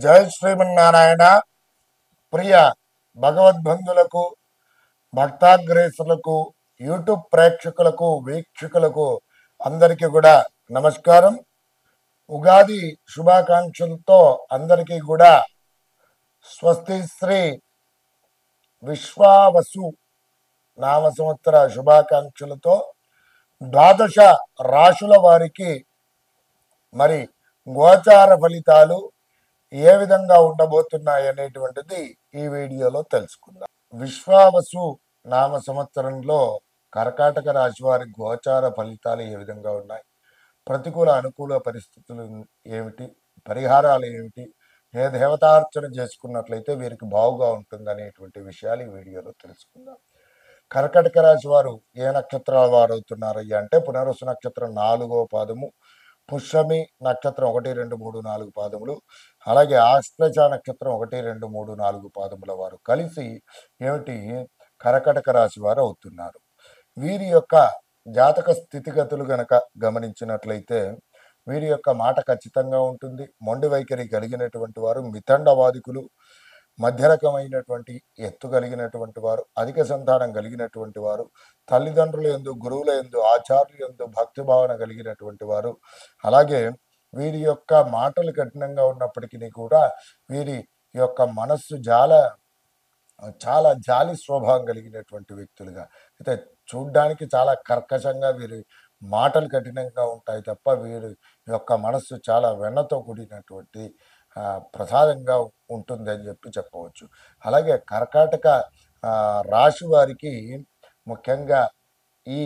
జై శ్రీమన్నారాయణ. ప్రియ భగవద్బంధులకు, భక్తాగ్రేసులకు, యూట్యూబ్ ప్రేక్షకులకు, వీక్షకులకు అందరికీ కూడా నమస్కారం. ఉగాది శుభాకాంక్షలతో అందరికీ కూడా స్వస్తి శ్రీ విశ్వావసు నామ సంవత్సర శుభాకాంక్షలతో ద్వాదశ రాశుల వారికి మరి గోచార ఫలితాలు ఏ విధంగా ఉండబోతున్నాయి అనేటువంటిది ఈ వీడియోలో తెలుసుకుందాం. విశ్వావసు నామ సంవత్సరంలో కర్కాటక రాశి వారి గోచార ఫలితాలు ఏ విధంగా ఉన్నాయి, ప్రతికూల అనుకూల పరిస్థితులు ఏమిటి, పరిహారాలు ఏమిటి, ఏ దేవతార్చన చేసుకున్నట్లయితే వీరికి బాగుగా ఉంటుంది అనేటువంటి విషయాలు ఈ వీడియోలో తెలుసుకుందాం. కర్కాటక రాశి వారు ఏ నక్షత్రాల వారు అవుతున్నారయ్యా అంటే పునరుసు నక్షత్రం 4వ పాదము, పుష్యమి నక్షత్రం 1, 2, 3, 4 పాదములు, అలాగే ఆశ్లేష నక్షత్రం 1, 2, 3, 4 పాదముల వారు కలిసి ఏమిటి కర్కాటక రాశి వారు అవుతున్నారు. వీరి యొక్క జాతక స్థితిగతులు గనక గమనించినట్లయితే వీరి యొక్క మాట ఖచ్చితంగా ఉంటుంది. మొండి వైఖరి కలిగినటువంటి వారు, మితండవాదికులు, మధ్య రకమైనటువంటి ఎత్తు కలిగినటువంటి వారు, అధిక సంతానం కలిగినటువంటి వారు, తల్లిదండ్రుల యందు, గురువుల యందు, ఆచార్యుల యందు భక్తి భావన కలిగినటువంటి వారు, అలాగే వీరి యొక్క మాటలు కఠినంగా ఉన్నప్పటికీ కూడా వీరి యొక్క మనస్సు చాలా జాలి స్వభావం కలిగినటువంటి వ్యక్తులుగా అయితే చూడ్డానికి చాలా కర్కశంగా వీరి మాటలు కఠినంగా ఉంటాయి తప్ప వీరి యొక్క మనస్సు చాలా వెన్నతో కూడినటువంటి ప్రసాదంగా ఉంటుంది అని చెప్పవచ్చు. అలాగే కర్కాటక రాశి వారికి ముఖ్యంగా ఈ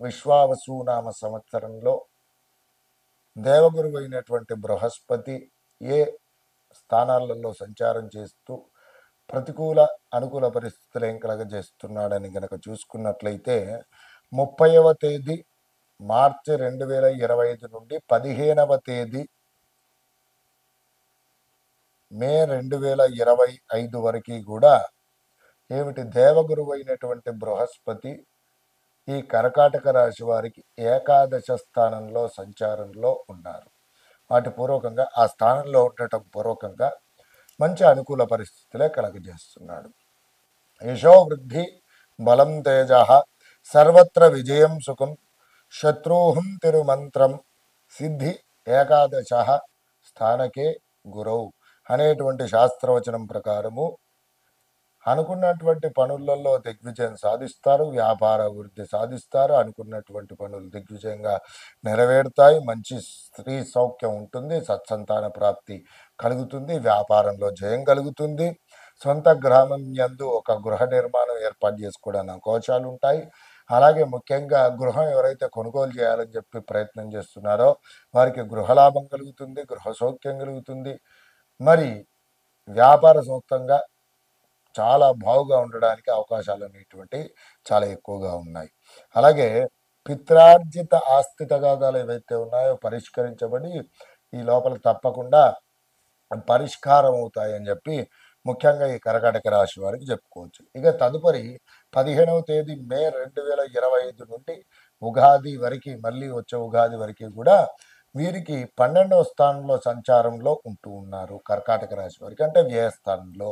విశ్వావసునామ సంవత్సరంలో దేవగురువు అయినటువంటి బృహస్పతి ఏ స్థానాలలో సంచారం చేస్తూ ప్రతికూల అనుకూల పరిస్థితులు ఏం కలగజేస్తున్నాడని గనక చూసుకున్నట్లయితే 30వ తేదీ మార్చి 2025 నుండి 15వ తేదీ మే 2025 వరకు కూడా ఏమిటి దేవగురువు అయినటువంటి బృహస్పతి ఈ కర్కాటక రాశి వారికి ఏకాదశ స్థానంలో సంచారంలో ఉన్నారు. వాటి పూర్వకంగా ఆ స్థానంలో ఉండటం పూర్వకంగా మంచి అనుకూల పరిస్థితులే కలగజేస్తున్నాడు. యశో వృద్ధి బలం తేజ సర్వత్ర విజయం సుఖం శత్రూహం తిరుమంత్రం సిద్ధి ఏకాదశ స్థానకే గురవు అనేటువంటి శాస్త్రవచనం ప్రకారము అనుకున్నటువంటి పనులలో దిగ్విజయం సాధిస్తారు, వ్యాపార అభివృద్ధి సాధిస్తారు, అనుకున్నటువంటి పనులు దిగ్విజయంగా నెరవేరుతాయి, మంచి స్త్రీ సౌఖ్యం ఉంటుంది, సత్సంతాన ప్రాప్తి కలుగుతుంది, వ్యాపారంలో జయం కలుగుతుంది, సొంత గ్రామం యందు ఒక గృహ నిర్మాణం ఏర్పాటు చేసుకోవడానికి అవకాశాలు ఉంటాయి. అలాగే ముఖ్యంగా గృహం ఎవరైతే కొనుగోలు చేయాలని చెప్పి ప్రయత్నం చేస్తున్నారో వారికి గృహలాభం కలుగుతుంది, గృహ సౌఖ్యం కలుగుతుంది. మరి వ్యాపార సంస్థంగా చాలా బాగుగా ఉండడానికి అవకాశాలు అనేటువంటి చాలా ఎక్కువగా ఉన్నాయి. అలాగే పిత్రార్జిత ఆస్తి తగాదాలు ఏవైతే ఉన్నాయో పరిష్కరించబడి ఈ లోపల తప్పకుండా పరిష్కారం అవుతాయని చెప్పి ముఖ్యంగా ఈ కర్కాటక రాశి వారికి చెప్పుకోవచ్చు. ఇక తదుపరి 15వ తేదీ మే 2025 నుండి ఉగాది వరకు, మళ్ళీ వచ్చే ఉగాది వరకు కూడా వీరికి 12వ స్థానంలో సంచారంలో ఉంటూ ఉన్నారు. కర్కాటక రాశి వారికి అంటే వ్యయ స్థానంలో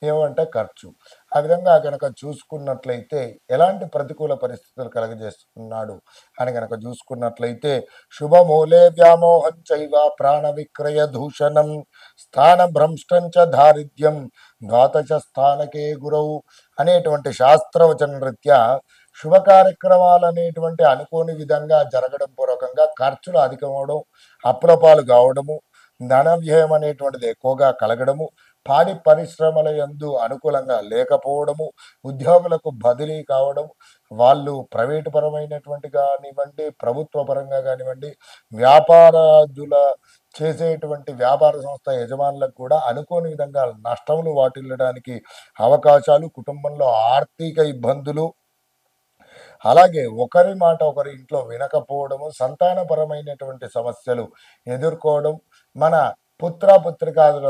ఏమంటే ఖర్చు. ఆ విధంగా కనుక చూసుకున్నట్లయితే ఎలాంటి ప్రతికూల పరిస్థితులు కలగజేస్తున్నాడు అని కనుక చూసుకున్నట్లయితే శుభమూలే వ్యామోహం చైవ ప్రాణ విక్రయ దూషణం స్థాన భ్రంష్టం చ దారిద్ర్యం ద్వాదశ స్థానకే గురవు అనేటువంటి శాస్త్రవచన రీత్యా శుభ కార్యక్రమాలు అనేటువంటి అనుకోని విధంగా జరగడం పూర్వకంగా ఖర్చులు అధికమవడం, అప్పులపాలు కావడము, ధన వ్యయం అనేటువంటిది ఎక్కువగా కలగడము, పాడి పరిశ్రమల యందు అనుకూలంగా లేకపోవడము, ఉద్యోగులకు బదిలీ కావడం, వాళ్ళు ప్రైవేటు పరమైనటువంటి కానివ్వండి, ప్రభుత్వ పరంగా కానివ్వండి, వ్యాపారాదుల చేసేటువంటి వ్యాపార సంస్థ యజమానులకు కూడా అనుకోని విధంగా నష్టములు వాటిల్లడానికి అవకాశాలు, కుటుంబంలో ఆర్థిక ఇబ్బందులు, అలాగే ఒకరి మాట ఒకరి ఇంట్లో వినకపోవడము, సంతానపరమైనటువంటి సమస్యలు ఎదుర్కోవడం, మన పుత్రికాదుల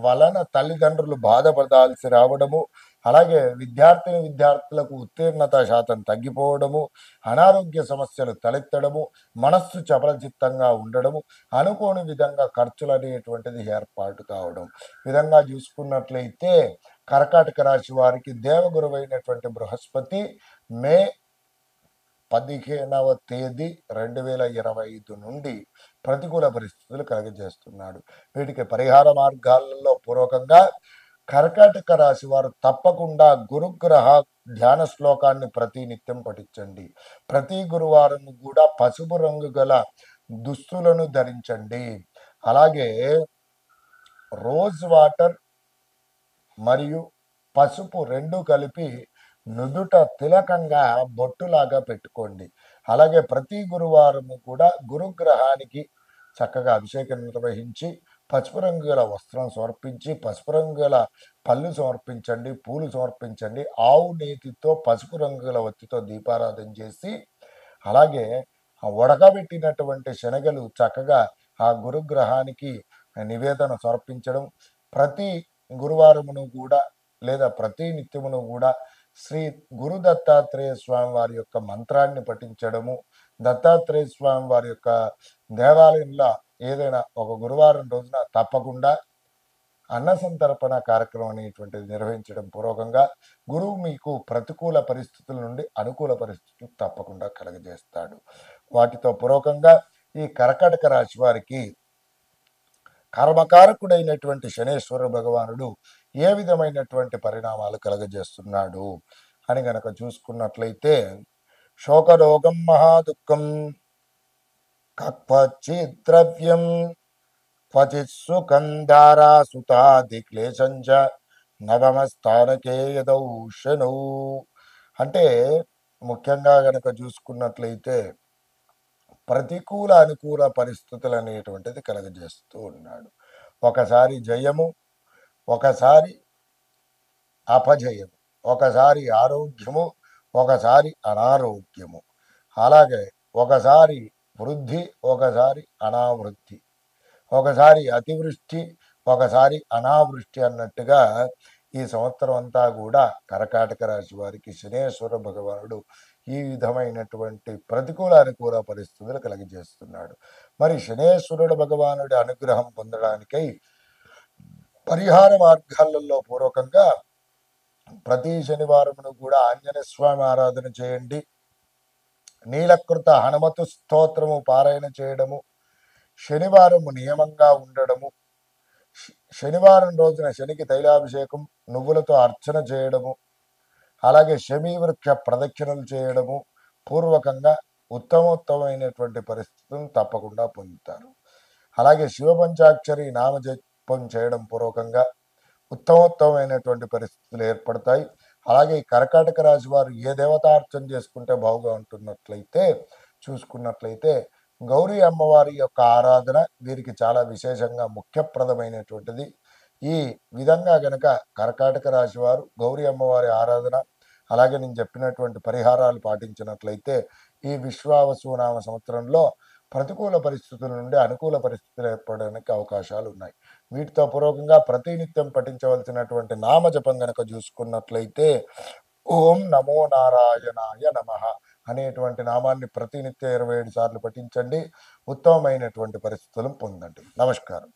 వలన తల్లిదండ్రులు బాధపడాల్సి రావడము, అలాగే విద్యార్థులకు ఉత్తీర్ణత శాతం తగ్గిపోవడము, అనారోగ్య సమస్యలు తలెత్తడము, మనస్సు చపలచిత్తంగా ఉండడము, అనుకోని విధంగా ఖర్చులు అనేటువంటిది ఏర్పాటు కావడం. విధంగా చూసుకున్నట్లయితే కర్కాటక రాశి వారికి దేవగురువైనటువంటి బృహస్పతి మే 15వ తేదీ 2025 నుండి ప్రతికూల పరిస్థితులు కలుగజేస్తున్నాడు. వీటికి పరిహార మార్గాలలో పూర్వకంగా కర్కాటక రాశి వారు తప్పకుండా గురుగ్రహ ధ్యాన శ్లోకాన్ని ప్రతినిత్యం పఠించండి. ప్రతి గురువారం కూడా పసుపు రంగు గల దుస్తులను ధరించండి. అలాగే రోజ్ వాటర్ మరియు పసుపు రెండు కలిపి నుదుట తిలకంగా బొట్టులాగా పెట్టుకోండి. అలాగే ప్రతి గురువారము కూడా గురుగ్రహానికి చక్కగా అభిషేకం నిర్వహించి పసుపు రంగు గల వస్త్రం సమర్పించి పసుపు రంగు గల పళ్ళు సమర్పించండి, పూలు సమర్పించండి. ఆవు నేతితో పసుపు రంగు గల ఒత్తితో దీపారాధన చేసి అలాగే ఉడకబెట్టినటువంటి శనగలు చక్కగా ఆ గురుగ్రహానికి నివేదన సమర్పించడం. ప్రతి గురువారమును కూడా లేదా ప్రతి నిత్యమును కూడా శ్రీ గురు దత్తాత్రేయ స్వామి వారి యొక్క మంత్రాన్ని పఠించడము, దత్తాత్రేయ స్వామి వారి యొక్క దేవాలయంలో ఏదైనా ఒక గురువారం రోజున తప్పకుండా అన్న సంతర్పణ కార్యక్రమం అనేటువంటిది నిర్వహించడం పూర్వకంగా గురువు మీకు ప్రతికూల పరిస్థితుల నుండి అనుకూల పరిస్థితులు తప్పకుండా కలగజేస్తాడు. వాటితో పూర్వకంగా ఈ కర్కాటక రాశి వారికి కర్మకారకుడైనటువంటి శనేశ్వర భగవానుడు ఏ విధమైనటువంటి పరిణామాలు కలగజేస్తున్నాడు అని గనక చూసుకున్నట్లయితే శోకరోగం మహాదుఃఖం కక్వచిద్రవ్యం క్వచిత్ సుఖం ధారాసుతాది క్లేశంచ నవమస్థానకే యదౌషణౌ. అంటే ముఖ్యంగా గనక చూసుకున్నట్లయితే ప్రతికూల అనుకూల పరిస్థితులు అనేటువంటిది కలగజేస్తూ ఉన్నాడు. ఒకసారి జయము, ఒకసారి అపజయము, ఒకసారి ఆరోగ్యము, ఒకసారి అనారోగ్యము, అలాగే ఒకసారి వృద్ధి, ఒకసారి అనావృద్ధి, ఒకసారి అతివృష్టి, ఒకసారి అనావృష్టి అన్నట్టుగా ఈ సంవత్సరం అంతా కూడా కర్కాటక రాశి వారికి శనేశ్వర భగవానుడు ఈ విధమైనటువంటి ప్రతికూల అనుకూల పరిస్థితులు కలిగజేస్తున్నాడు. మరి శనేశ్వరుడు భగవానుడి అనుగ్రహం పొందడానికై పరిహార మార్గాలలో పూర్వకంగా ప్రతి శనివారమును కూడా ఆంజనేయ స్వామి ఆరాధన చేయండి. నీలకృత హనుమతు స్తోత్రము పారాయణ చేయడము, శనివారము నియమంగా ఉండడము, శనివారం రోజున శనికి తైలాభిషేకం నువ్వులతో అర్చన చేయడము, అలాగే శమీ వృక్ష ప్రదక్షిణలు చేయడము పూర్వకంగా ఉత్తమోత్తమైనటువంటి పరిస్థితులను తప్పకుండా పొందుతారు. అలాగే శివపంచాక్షరి నామజపం చేయడం పూర్వకంగా ఉత్తమోత్తమైనటువంటి పరిస్థితులు ఏర్పడతాయి. అలాగే ఈ కర్కాటక రాశి వారు ఏ దేవతార్చన చేసుకుంటే బాగుగా ఉంటున్నట్లయితే చూసుకున్నట్లయితే గౌరీ అమ్మవారి యొక్క ఆరాధన వీరికి చాలా విశేషంగా ముఖ్యప్రదమైనటువంటిది. ఈ విధంగా గనక కర్కాటక రాశి వారు గౌరీ అమ్మవారి ఆరాధన అలాగే నేను చెప్పినటువంటి పరిహారాలు పాటించినట్లయితే ఈ విశ్వావసునామ సంవత్సరంలో ప్రతికూల పరిస్థితుల నుండి అనుకూల పరిస్థితులు ఏర్పడడానికి అవకాశాలు ఉన్నాయి. వీటితో పూర్వకంగా ప్రతినిత్యం పఠించవలసినటువంటి నామజపం గనక చూసుకున్నట్లయితే ఓం నమో నారాయణాయ నమః అనేటువంటి నామాన్ని ప్రతినిత్యం 27 సార్లు పఠించండి. ఉత్తమమైనటువంటి పరిస్థితులను పొందండి. నమస్కారం.